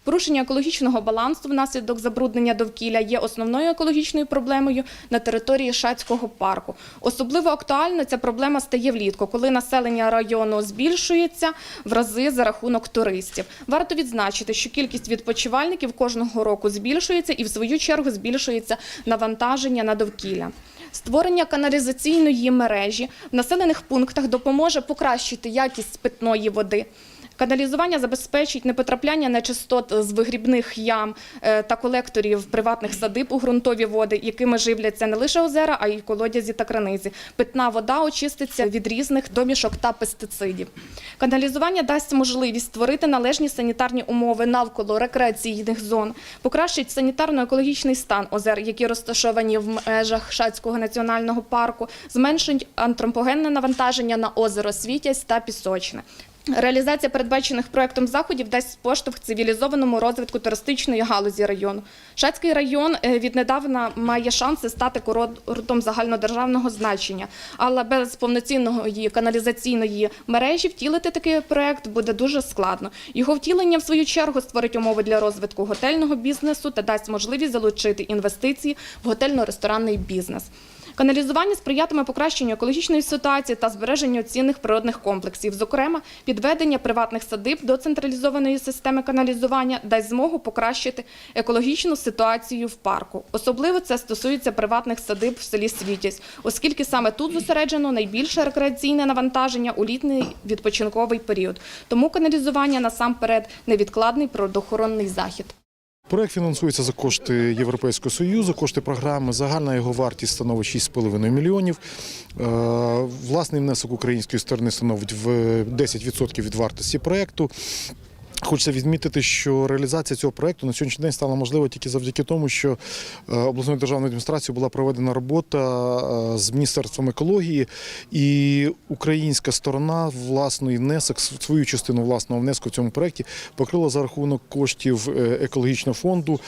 Порушення екологічного балансу внаслідок забруднення довкілля є основною екологічною проблемою на території Шацького парку. Особливо актуально ця проблема стає влітку, коли населення району збільшується в рази за рахунок туристів. Варто відзначити, що кількість відпочивальників кожного року збільшується і в свою чергу збільшується навантаження на довкілля. Створення каналізаційної мережі в населених пунктах допоможе покращити якість питної води. Каналізування забезпечить непотрапляння нечистот з вигрібних ям та колекторів приватних садиб у ґрунтові води, якими живляться не лише озера, а й колодязі та криниці. Питна вода очиститься від різних домішок та пестицидів. Каналізування дасть можливість створити належні санітарні умови навколо рекреаційних зон, покращить санітарно-екологічний стан озер, які розташовані в межах Шацького національного парку, зменшить антропогенне навантаження на озеро Світязь та Пісочне. Реалізація передбачених проектом заходів дасть поштовх цивілізованому розвитку туристичної галузі району. Шацький район віднедавна має шанси стати курортом загальнодержавного значення, але без повноцінної каналізаційної мережі втілити такий проект буде дуже складно. Його втілення, в свою чергу, створить умови для розвитку готельного бізнесу та дасть можливість залучити інвестиції в готельно-ресторанний бізнес. Каналізування сприятиме покращенню екологічної ситуації та збереженню цінних природних комплексів. Зокрема, підведення приватних садиб до централізованої системи каналізування дасть змогу покращити екологічну ситуацію в парку. Особливо це стосується приватних садиб в селі Світязь, оскільки саме тут зосереджено найбільше рекреаційне навантаження у літній відпочинковий період. Тому каналізування насамперед невідкладний природоохоронний захід. Проект фінансується за кошти Європейського Союзу, кошти програми. Загальна його вартість становить 6,5 мільйонів. Власний внесок української сторони становить в 10% від вартості проекту. Хочеться відмітити, що реалізація цього проєкту на сьогоднішній день стала можлива тільки завдяки тому, що обласною державною адміністрацією була проведена робота з Міністерством екології, і українська сторона власний внесок, свою частину власного внеску в цьому проєкті покрила за рахунок коштів екологічного фонду,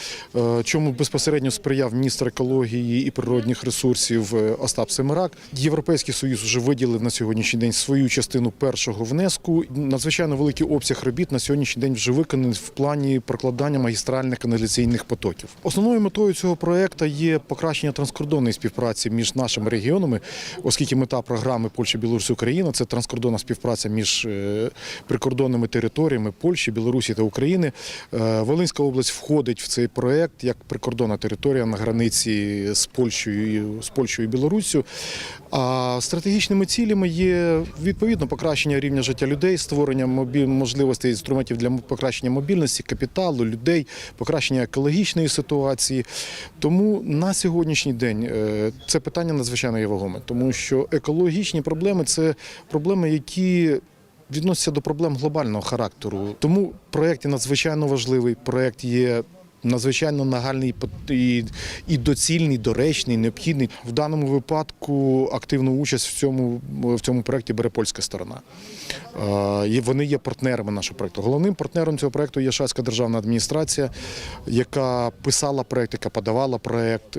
чому безпосередньо сприяв міністр екології і природних ресурсів Остап Семерак. Європейський Союз вже виділив на сьогоднішній день свою частину першого внеску. Надзвичайно великий обсяг робіт на сьогоднішній день вже виконаний в плані прокладання магістральних каналізаційних потоків. Основною метою цього проєкту є покращення транскордонної співпраці між нашими регіонами, оскільки мета програми Польща, Білорусь, Україна – це транскордонна співпраця між прикордонними територіями Польщі, Білорусі та України. Волинська область входить в цей проєкт як прикордонна територія на границі з Польщею і Білоруссю. А стратегічними цілями є відповідно покращення рівня життя людей, створення можливостей інструментів для покращення мобільності, капіталу, людей, покращення екологічної ситуації. Тому на сьогоднішній день це питання надзвичайно є вагоме, тому що екологічні проблеми – це проблеми, які відносяться до проблем глобального характеру. Тому проєкт є надзвичайно важливий, проєкт є надзвичайно нагальний і доцільний, доречний, необхідний. В даному випадку активну участь в цьому проєкті бере польська сторона. Вони є партнерами нашого проєкту. Головним партнером цього проєкту є Шацька державна адміністрація, яка писала проєкт, яка подавала проєкт.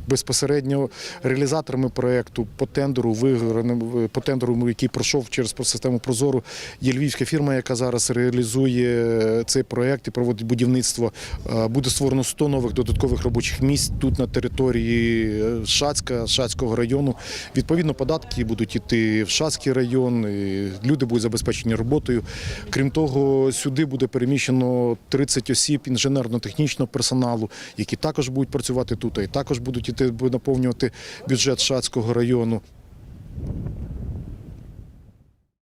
Безпосередньо реалізаторами проєкту по тендеру, який пройшов через систему «Прозору», є львівська фірма, яка зараз реалізує цей проєкт і проводить будівництво. Буде створено 100 нових додаткових робочих місць тут на території Шацького району. Відповідно, податки будуть йти в Шацький район, люди будуть забезпечені роботою. Крім того, сюди буде переміщено 30 осіб інженерно-технічного персоналу, які також будуть працювати тут, і також будуть наповнювати бюджет Шацького району.